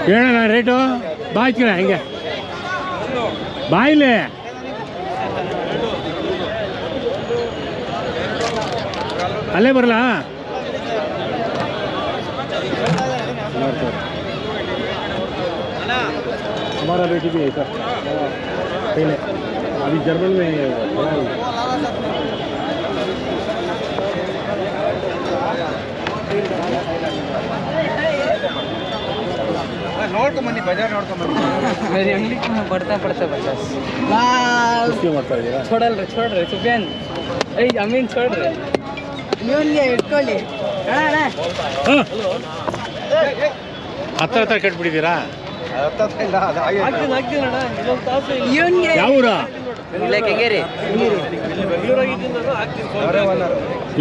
ಹೇಳೋಣ ರೇಟು ಬಾಯ್ತೀರ ಹೆಂಗೆ ಬಾಯಿಲೆ ಅಲ್ಲೇ ಬರಲ್ಲ हमारा बेटी भी है सर पहले अभी जर्मन में ನೋಡ್ಕೊಂಬನ್ನಿ ಬಜಾರ್ ನೋಡ್ಕೊಂಬನ್ನಿ मेरी अंगली बढ़ता बढ़ता बचास क्यों मरता है छोड़ रहे सुफियान ए अमीन छोड़ रहे ಇವನ್ಗೆ ಇಟ್ಕೊಳ್ಳಿ ಹತ್ರ ಕಟ್ಬಿಟ್ಟಿದ್ದೀರಾ ಯಾವ ಊರ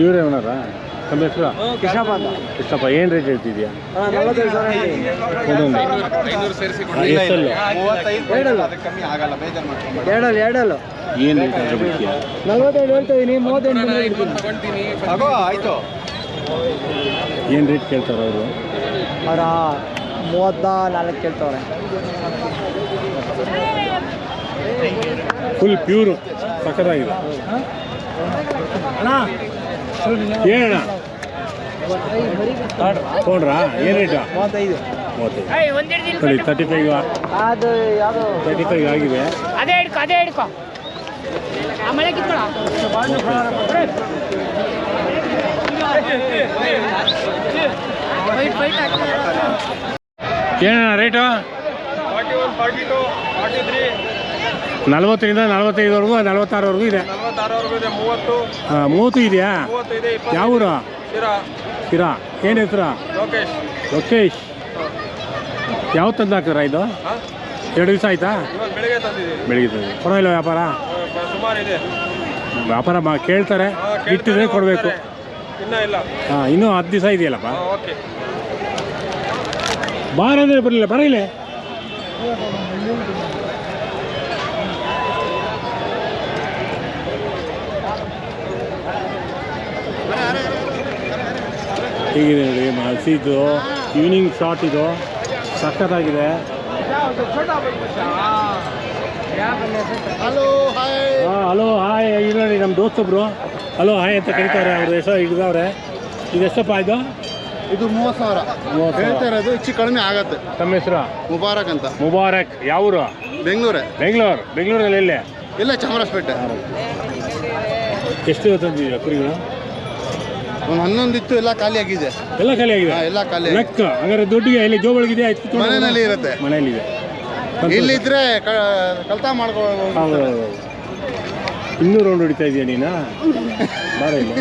ಇವರೇ ಅವನಾರ ನಮ್ಮ ಹೆಸರು ಕೃಷ್ಣಪ್ಪ ಏನು ರೇಟ್ ಹೇಳ್ತಿದ್ಯಾ ಎರಡಲ್ಲ ಏನು ರೇಟ್ ಬಿಡ್ತೀಯಾ 45 ಹೇಳ್ತಾ ಇದೀನಿ 38 ಆಯ್ತು ಏನು ರೇಟ್ ಕೇಳ್ತಾರೆ ಅವರು ಅವರ 34 ಕೇಳ್ತವ್ರೆ ಫುಲ್ ಪ್ಯೂರು ಸಕ್ಕತ್ತಾಗಿದೆ ಏನಣ್ಣ ತೊಗೊಂಡ್ರಾ ಏನು ರೇಟು 35 ನೋಡಿ 35 ಅದು ಯಾವುದು 35 ಆಗಿದೆ ಅದೇ ಹಿಡ್ಕೊ ಆಮೇಲೆ ಕಿತ್ಕೊಳ್ಳ ಏನಣ್ಣ ರೇಟು 40ರಿಂದ 45ವರೆಗೂ 46ವರೆಗೂ ಇದೆ 30 ಇದೆಯಾ ಯಾವ ಊರು ಶಿರಾ ಏನು ಹೆಸರು ಲೋಕೇಶ್ ಯಾವ ತಂದು ಹಾಕಿದ್ರ ಇದು 2 ದಿವಸ ಆಯ್ತಾ ಬೆಳಿಗ್ಗೆ ತಂದು ಪರವಾಗಿಲ್ಲ ವ್ಯಾಪಾರ ಕೇಳ್ತಾರೆ ಇಟ್ಟಿದ್ರೆ ಕೊಡಬೇಕು ಹಾಂ ಇನ್ನೂ 10 ದಿವಸ ಇದೆಯಲ್ಲಪ್ಪ ಬಾರಂದ್ರೆ ಬರಲಿಲ್ಲ ಬರಲಿಲ್ಲ ಹೀಗಿದೆ ನೋಡಿ ಹಸಿದು ಈವ್ನಿಂಗ್ ಶಾಟ್ ಇದು ಸಖತ್ತಾಗಿದೆ ಹಲೋ ಹಾಯ್ ಇದು ನೋಡಿ ನಮ್ಮ ದೋಸ್ತೊಬ್ರು ಹಲೋ ಹಾಯ್ ಅಂತ ಕರೀತಾರೆ ಅವ್ರು ಹೆಸರು ಹಿಡಿದವ್ರೆ ಇದು ಎಷ್ಟಪ್ಪ ಇದು 30,000 ಹೇಳ್ತಾ ಇರೋದು ಹೆಚ್ಚು ಕಡಿಮೆ ಆಗತ್ತೆ ತಮ್ಮ ಹೆಸರು ಮುಬಾರಕ್ ಅಂತ ಮುಬಾರಕ್ ಯಾವ ಊರು ಬೆಂಗಳೂರಲ್ಲಿ ಎಲ್ಲೇ ಇಲ್ಲ ಚಾಮರಾಜಪೇಟೆ ಎಷ್ಟು ತಂದಿದ್ದೀರಾ ಕುರಿಗಳು ಒಂದು 11 ಇತ್ತು ಎಲ್ಲ ಖಾಲಿ ಆಗಿದೆ ಎಲ್ಲ ಖಾಲಿ ಲೆಕ್ಕ ಹಾಗಾದ್ರೆ ದುಡ್ಡಿಗೆ ಇಲ್ಲಿ ಜೋಬಳಗಿದೆ ಮನೆಯಲ್ಲಿ ಇರುತ್ತೆ ಮನೆಯಲ್ಲಿದೆ ಇಲ್ಲಿದ್ರೆ ಕಲ್ತಾ ಮಾಡ್ಕೊಳ್ಳೋದು ಇನ್ನೂ ರೌಂಡ್ ಹೊಡಿತಾ ಇದೆಯಾ ನೀನು ಬಾರ ಇಲ್ಲ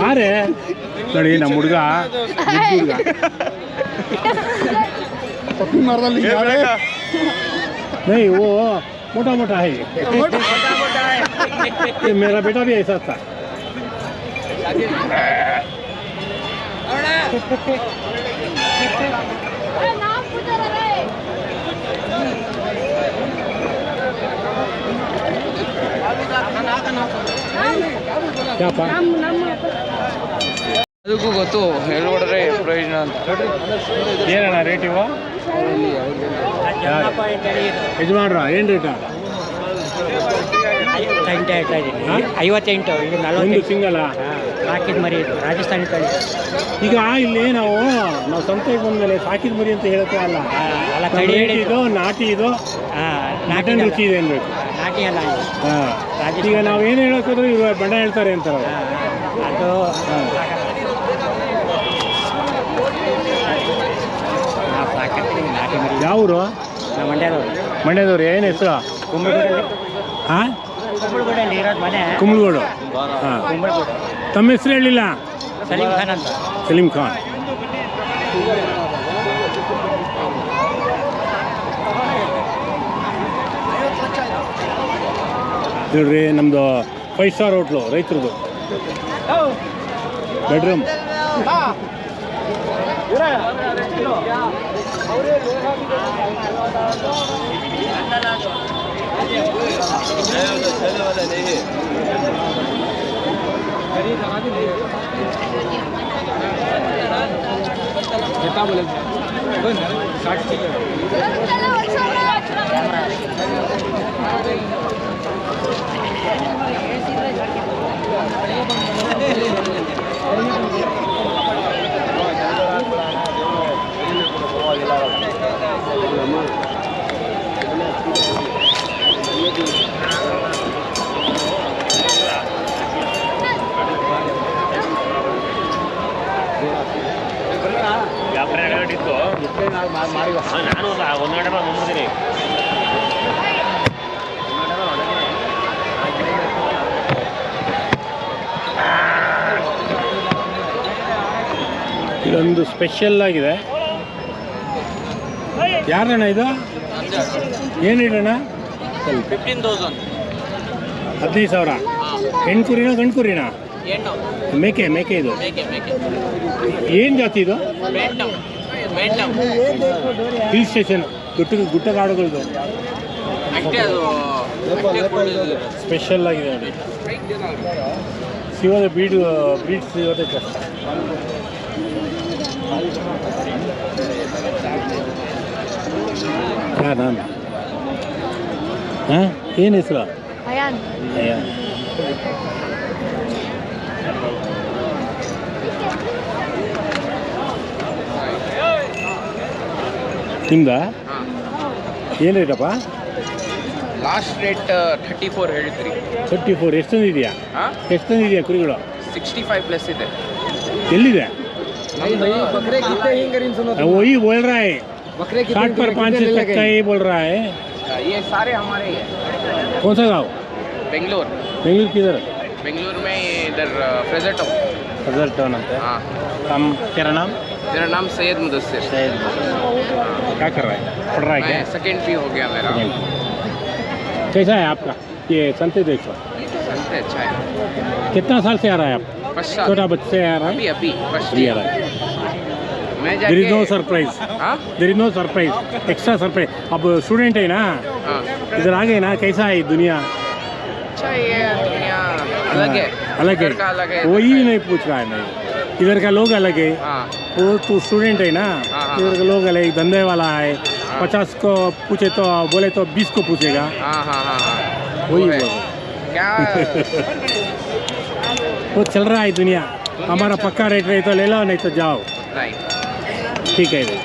ಬಾರೆ ನೋಡಿ ನಮ್ಮ ಹುಡುಗ नहीं वो मोटा मोटा है ये मेरा बेटा भी ऐसा था क्या पा ಅದಕ್ಕೂ ಗೊತ್ತು ಹೇಳ್ಬಿಡ್ರೆ ಪ್ರಯೋಜನ ಅಂತ ಏನಣ್ಣ ರೇಟ್ ಇವ ಯಜಮಾನ್ರ ಏನು ರೇಟಾ 58 ಇದು 40 ಸಿಂಗಲ್ಲ ಸಾಕಿದ ಮರಿ ರಾಜಸ್ಥಾನಿ ತಳಿ ಈಗ ಇಲ್ಲಿ ನಾವು ಸಂತೆಗೆ ಬಂದಮೇಲೆ ಸಾಕಿದ ಮರಿ ಅಂತ ಹೇಳುತ್ತೆ ಅಲ್ಲ ಇದು ನಾಟಿ ಇದು ನಾಟನ್ ರುಚಿ ಇದೆ ಅನ್ಬೇಕು ನಾಟಿ ಅಲ್ಲ ಹಾಂ ಈಗ ನಾವೇನು ಹೇಳೋಕ್ಕೋದ್ರೆ ಇವರು ಬಣ್ಣ ಹೇಳ್ತಾರೆ ಅಂತಾರೆ ಅದು ಯಾವ ಊರು ಮಂಡ್ಯದವ್ರು ಏನು ಹೆಸರು ಹಾಂ ಕುಂಬಳಗೂಡಲ್ಲಿ ಇರೋದು ಮನೆ ಕುಂಬಳಗೂಡು ಹಾಂ ತಮ್ಮ ಹೆಸರು ಹೇಳಿಲ್ಲ ಸಲೀಂ ಖಾನ್ ಅಂತ ಸಲೀಂ ಖಾನ್ ನೋಡ್ರಿ ನಮ್ಮದು 5 ಸ್ಟಾರ್ ಹೋಟ್ಲು ರೈತರದು ಬೆಡ್ರೂಮ್ बोले ನಾನು ಒಂದು ಗಂಟೆ ಬಂದ್ಬಿಡ್ತೀನಿ. ಇದೊಂದು ಸ್ಪೆಷಲ್ ಆಗಿದೆ. ಯಾರಣ್ಣ ಇದು? ಏನು ಇಡೋಣ? 15,000. 15,000. ಹೆಣ್ಣು ಕುರಿನಾ ಗಂಡು ಕುರಿನಾ? ಮೇಕೆ ಮೇಕೆ ಇದು ಏನು ಜಾತಿ ಇದು? ಹಿಲ್ ಸ್ಟೇಷನ್ ಗುಟ್ಟಗಾಡುಗಳದು ಸ್ಪೆಷಲ್ ಆಗಿದೆ ನೋಡಿ. ಸಿಗೋದೆ ಬ್ರೀಡ್ ಸಿಗೋದೆ ಕಷ್ಟ. ನಾನು ಹಾಂ ಏನು ಹೆಸರು? ಅಯ್ಯಾನ್. ನಿಮ್ದ ಏನು ರೇಟಪ್ಪ? ಲಾಸ್ಟ್ ರೇಟ್ 34 ಹೇಳ್ತೀರಿ. 34. ಎಷ್ಟು ತಂದಿದೆಯಾ? ಎಷ್ಟು ತಂದಿದೆಯಾ ಕುರಿಗಳು? 65 ಪ್ಲಸ್ ಇದೆ. ಎಲ್ಲಿದೆ? वही बोल रहा है 60 पर 5 तक का ही बोल रहा है. ये सारे हमारे ही है. कौन सा गाँव? बेंगलोर. बेंगलोर किधर? बेंगलोर में इधर फ्रेजर टाउन. फ्रेजर टाउन है. हाँ. हम तेरा नाम? मेरा नाम सैयद मुदस्सिर. सैयद. क्या कर रहा है? पढ़ रहा है क्या? सेकेंड पी हो गया मेरा. कैसा है आपका ये संते? देखो संते अच्छा है. कितना साल से आ रहा है आप? छोटा बच्चे आ रहा है? अभी फर्स्ट आ रहा है. मैं There is जाके no surprise. हाँ There is no surprise. Extra surprise. अब स्टूडेंट है ना, हाँ. इधर आ गए ना. कैसा है दुनिया? अच्छा ये दुनिया अलग है. अलग है. इधर का अलग है. वही नहीं पूछ रहा है मैं. इधर का लोग अलग है. हाँ वो तो स्टूडेंट है ना. हाँ, हाँ. इधर का लोग अलग. धंधे वाला है. 50 को पूछे तो बोले तो 20 को पूछेगा. हाँ हाँ हाँ हाँ. वही है. बोल. क्या वो चल रहा है दुनिया. हमारा पक्का रेट रहे तो ले लो, नहीं तो जाओ. नहीं. ठीक है भाई.